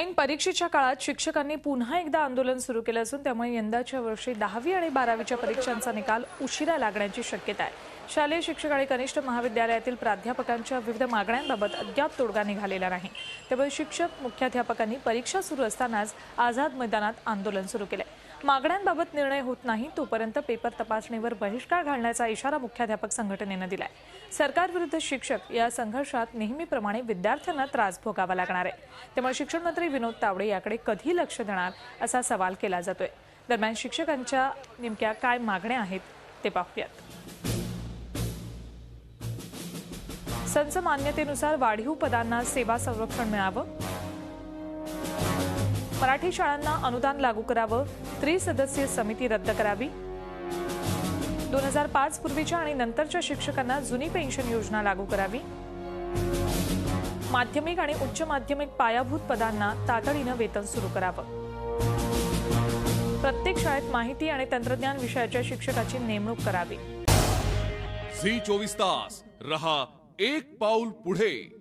ऐन परीक्षेच्या काळात शिक्षकांनी पुन्हा एकदा आंदोलन सुरू केलं असून त्यामुळे यंदाच्या वर्षी 10वी आणि 12वीच्या परीक्षांचा निकाल उशिरा लागण्याची शक्यता आहे। शालेय शिक्षक आणि कनिष्ठ महाविद्यालयातील प्राध्यापकांच्या विविध मागण्यांबाबत अद्याप तोडगा निघालेला नाही। त्यामुळे शिक्षक मुख्याध्यापकांनी परीक्षा सुरू असतानाच आझाद मैदानात आंदोलन सुरू केले। मागण्यांबाबत निर्णय होत नाही तोपर्यंत पेपर तपासणीवर बहिष्कार घालण्याचा इशारा मुख्याध्यापक संघटनेने दिलाय। सरकारविरुद्ध शिक्षक या संघर्षात नेहमीप्रमाणे विद्यार्थ्यांना त्रास भोगावा लागणार आहे। त्यामुळे शिक्षण मंत्री विनोद तावडे याकडे कधी लक्ष देणार असा सवाल केला जातोय। दरम्यान शिक्षकांच्या नेमक्या काय मागण्या आहेत ते पाहूयात। संच मान्यतेनुसार वाढीव पदांना सेवा संरक्षण मिळावं, मराठी शाळांना अनुदान लागू करावं, त्रिसदस्यीय समिती रद्द करावी, 2005 पूर्वीच्या आणि नंतरच्या शिक्षकांना जुनी पेन्शन योजना लागू करावी, माध्यमिक आणि उच्च माध्यमिक पायाभूत पदांना तातडीनं वेतन सुरू करावं, प्रत्येक शाळेत माहिती आणि तंत्रज्ञान विषयाच्या शिक्षकाची नेमणूक करावी। झी 24 तास रहा एक पाऊल पुढे।